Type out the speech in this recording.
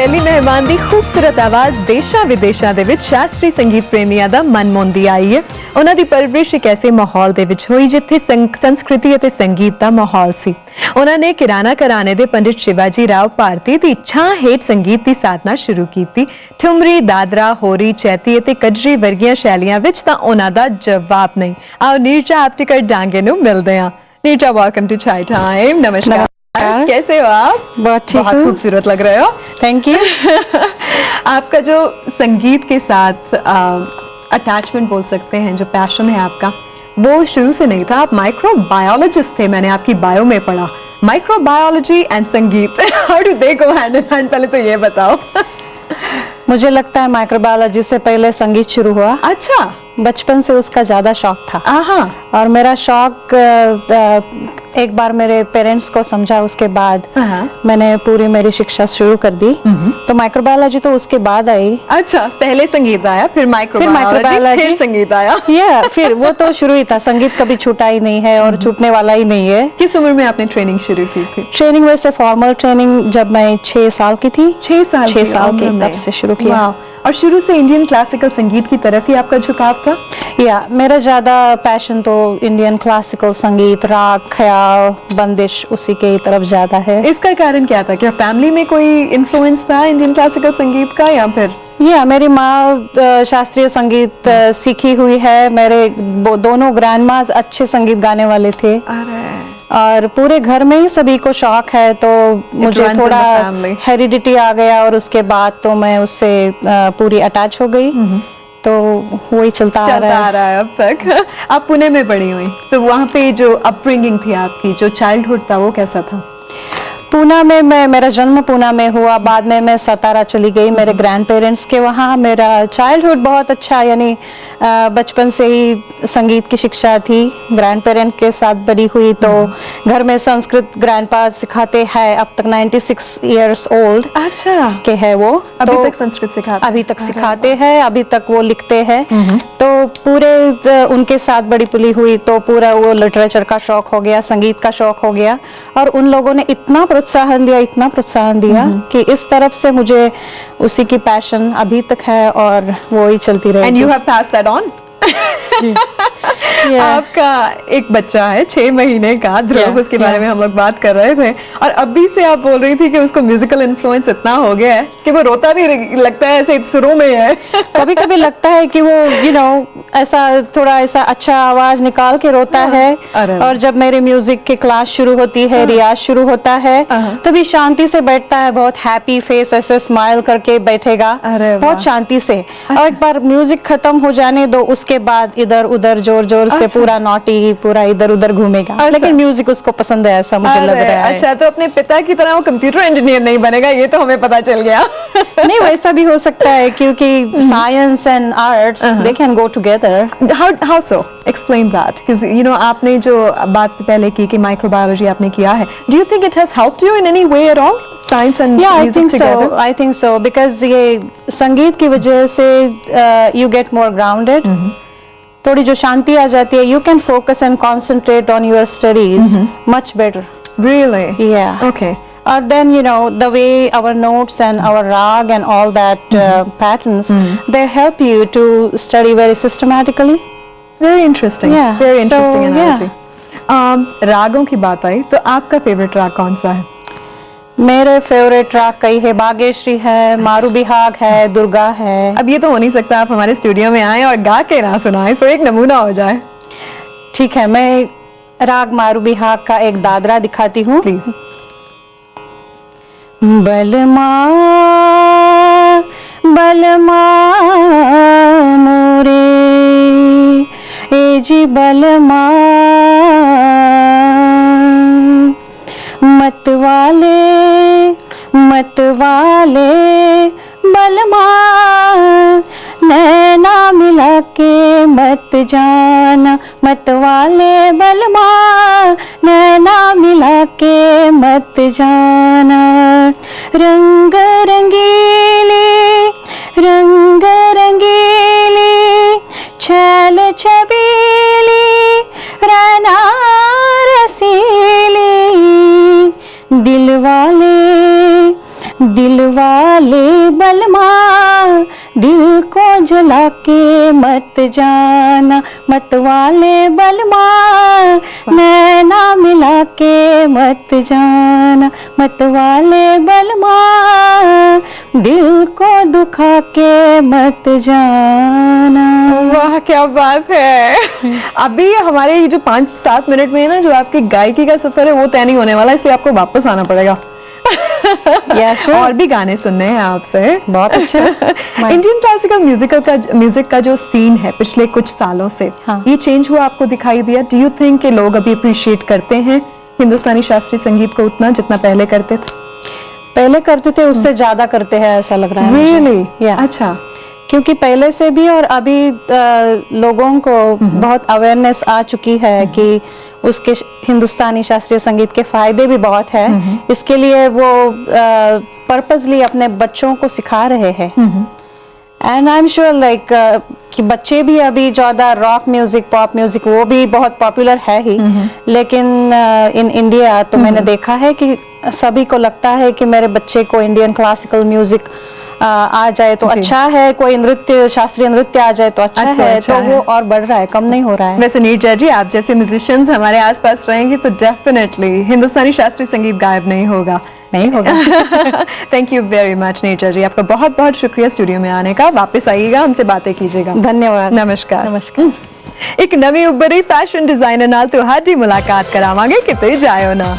ਪਹਿਲੀ ਮਹਿਮਾਨ ਦੀ ਖੂਬਸੂਰਤ ਆਵਾਜ਼ ਦੇਸ਼ਾਂ ਵਿਦੇਸ਼ਾਂ ਦੇ ਵਿੱਚ ਸ਼ਾਸਤਰੀ ਸੰਗੀਤ ਪ੍ਰੇਮੀਆਂ ਦਾ ਮਨ ਮੋਹਦੀ ਆਈ ਹੈ। ਉਹਨਾਂ ਦੀ ਪਰਵਰਿਸ਼ ਇੱਕ ਐਸੇ ਮਾਹੌਲ ਦੇ ਵਿੱਚ ਹੋਈ ਜਿੱਥੇ ਸੰਸਕ੍ਰਿਤੀ ਅਤੇ ਸੰਗੀਤ ਦਾ ਮਾਹੌਲ ਸੀ। ਉਹਨਾਂ ਨੇ ਕਿਰਾਣਾ ਘਰਾਣੇ ਦੇ ਪੰਡਿਤ ਸ਼ਿਵਾਜੀ ਰਾਓ ਭਾਰਤੀ ਦੀ ਇੱਛਾ ਹੇਠ ਸੰਗੀਤ ਦੀ ਸਾਧਨਾ ਸ਼ੁਰੂ ਕੀਤੀ। ਠੁਮਰੀ, ਦਾਦਰਾ, ਹੋਰੀ, ਚੈਤੀ ਅਤੇ ਕਜਰੀ ਵਰਗੀਆਂ ਸ਼ੈਲੀਆਂ ਵਿੱਚ ਤਾਂ ਉਹਨਾਂ ਦਾ ਜਵਾਬ ਨਹੀਂ। ਆਓ ਨੀਰਜਾ ਆਪਟੀਕਰ डांगे ਨੂੰ मिलते हैं। नीरजा, वेलकम टू चाय टाइम। नमस्कार, कैसे हो आप? बहुत ठीक, बहुत खूबसूरत लग रहे हो। Thank you. आपका जो संगीत के साथ अटैचमेंट बोल सकते हैं, जो पैशन है आपका, वो शुरू से नहीं था। आप माइक्रोबायोलॉजिस्ट थे, मैंने आपकी बायो में पढ़ा। माइक्रोबायोलॉजी एंड संगीत how do they go hand in hand? पहले तो ये बताओ। मुझे लगता है माइक्रोबायोलॉजी से पहले संगीत शुरू हुआ। अच्छा, बचपन से उसका ज्यादा शौक था। और मेरा शौक एक बार मेरे पेरेंट्स को समझा, उसके बाद मैंने पूरी मेरी शिक्षा शुरू कर दी। तो माइक्रोबायोलॉजी तो उसके बाद आई। अच्छा, पहले संगीत आया, फिर माइक्रोबायोलॉजी, फिर संगीत आया। फिर वो तो शुरू ही था। संगीत कभी छूटा ही नहीं है और छूटने वाला ही नहीं है। किस उम्र में आपने ट्रेनिंग शुरू की थी? ट्रेनिंग वैसे फॉर्मल ट्रेनिंग जब मैं 6 साल की थी। 6 साल की तब से शुरू किया। और शुरू से इंडियन क्लासिकल संगीत की तरफ ही आपका झुकाव था? या मेरा ज्यादा पैशन तो इंडियन क्लासिकल संगीत, राग, ख्याल, बंदिश, उसी के तरफ ज्यादा है। इसका कारण क्या था? क्या फैमिली में कोई इन्फ्लुएंस था इंडियन क्लासिकल संगीत का, या फिर? मेरी माँ शास्त्रीय संगीत सीखी हुई है। मेरे दोनों ग्रैंडमाज अच्छे संगीत गाने वाले थे। और पूरे घर में ही सभी को शौक है, तो मुझे थोड़ा हेरिडिटी आ गया और उसके बाद तो मैं उससे पूरी अटैच हो गई। तो वही चलता आ रहा है अब तक। आप पुणे में पढ़ी हुई, तो वहाँ पे जो अपब्रिंगिंग थी आपकी, जो चाइल्डहुड था, वो कैसा था? पूना में मेरा जन्म पूना में हुआ। बाद में मैं सतारा चली गई मेरे ग्रैंड पेरेंट्स के वहाँ। मेरा चाइल्डहुड बहुत अच्छा, यानी बचपन से ही संगीत की शिक्षा थी। ग्रैंड पेरेंट के साथ बड़ी हुई, तो घर में संस्कृत ग्रैंडपा सिखाते हैं। अब तक 96 इयर्स ओल्ड अच्छा के है वो। अभी तक संस्कृत सिखाते? अभी तक सिखाते हैं, अभी तक वो लिखते हैं। तो पूरे उनके साथ बड़ी पुली हुई, तो पूरा वो लिटरेचर का शौक हो गया, संगीत का शौक हो गया। और उन लोगों ने इतना प्रोत्साहन दिया कि इस तरफ से मुझे उसी की पैशन अभी तक है और वो ही चलती रहेगी। And you have passed that on? आपका एक बच्चा है 6 महीने का, ध्रुव, उसके बारे में हम लोग बात कर रहे थे, और अभी से आप बोल रही थी कि उसको म्यूजिकल इन्फ्लुएंस इतना हो गया है कि वो रोता नहीं, लगता है ऐसे शुरू में है। कभी कभी लगता है कि वो ऐसा थोड़ा ऐसा अच्छा आवाज निकाल के रोता है। और जब मेरे म्यूजिक की क्लास शुरू होती है, रियाज शुरू होता है, तभी शांति से बैठता है, बहुत हैप्पी फेस, ऐसे स्माइल करके बैठेगा बहुत शांति से। और एक बार म्यूजिक खत्म हो जाने दो, उसके बाद इधर उधर जोर जोर से पूरा नॉटी, पूरा इधर उधर घूमेगा। लेकिन म्यूजिक उसको पसंद है, ऐसा मुझे लग रहा है। अच्छा, तो अपने पिता की तरह वो कंप्यूटर इंजीनियर नहीं बनेगा, ये तो हमें पता चल गया। नहीं, वैसा भी हो सकता है, क्योंकि science and arts they can go together. How so? Explain that, because आपने जो बात पहले की कि माइक्रोबायोलॉजी आपने किया है, do you think it has helped you in any way at all? Science and music together? I think so, because ये संगीत की वजह से you get more grounded. थोड़ी जो शांति आ जाती है, you can focus and concentrate on your studies much better. Really? Yeah. Okay. Or then the way our notes and our rag and all that patterns, they help you to study very systematically. Very interesting. Yeah. Very interesting analogy. रागों की बात आई, तो आपका favourite राग कौन सा है? मेरे favourite राग कई है। बागेश्वरी है, मारू बिहाग है, दुर्गा है। अब ये तो हो नहीं सकता आप हमारे स्टूडियो में आए और गा के ना सुनाए, सो एक नमूना हो जाए। ठीक है, मैं राग मारू बिहाग का एक दादरा दिखाती हूँ, प्लीज। बलमा बलमा मोरे ए जी बलमा, मतवाले बलमा, नैना मिला के मत जाना, मतवाले बलमा, नैना मिला के मत जाना। रंग रंगीली छल छबीली, रना रसीली, दिल वाले झुला के मत जाना मत वाले बलमा, नैना मिला के मत जाना मत वाले बलमा, दिल को दुखा के मत जाना। वाह क्या बात है। अभी हमारे ये जो 5-7 मिनट में है ना, जो आपकी गायकी का सफर है वो तय नहीं होने वाला, इसलिए आपको वापस आना पड़ेगा। sure. और भी गाने सुनने हैं आपसे। बहुत अच्छा। इंडियन क्लासिकल म्यूजिक का जो सीन है पिछले कुछ सालों से, हाँ। ये चेंज हुआ आपको दिखाई दिया? डू यू थिंक कि लोग अभी अप्रिशिएट करते हैं हिंदुस्तानी शास्त्रीय संगीत को उतना जितना पहले करते थे? पहले करते थे उससे ज्यादा करते हैं ऐसा लग रहा है। Really? Yeah. अच्छा। क्योंकि पहले से भी और अभी लोगों को बहुत अवेयरनेस आ चुकी है कि उसके हिंदुस्तानी शास्त्रीय संगीत के फायदे भी बहुत है, इसके लिए वो पर्पसली अपने बच्चों को सिखा रहे हैं। And I am sure like कि बच्चे भी अभी ज्यादा रॉक म्यूजिक पॉप म्यूजिक वो भी बहुत पॉपुलर है ही, लेकिन इन इंडिया तो मैंने देखा है कि सभी को लगता है कि मेरे बच्चे को इंडियन क्लासिकल म्यूजिक आ जाए तो अच्छा है, कोई नृत्य शास्त्रीय नृत्य आ जाए तो अच्छा है, तो वो और बढ़ रहा है, कम नहीं हो रहा है। वैसे नीरजा जी, आप जैसे म्यूजिशियंस हमारे आसपास रहेंगे तो डेफिनेटली हिंदुस्तानी शास्त्रीय संगीत गायब नहीं होगा। नहीं होगा। Thank you very much Neerja ji, आपका बहुत बहुत शुक्रिया स्टूडियो में आने का। वापस आइएगा, हमसे बातें कीजिएगा। धन्यवाद। नमस्कार। नमस्कार। एक नवी उभरी फैशन डिजाइनर नाल तुहाडी मुलाकात करावांगे, किते जायो ना।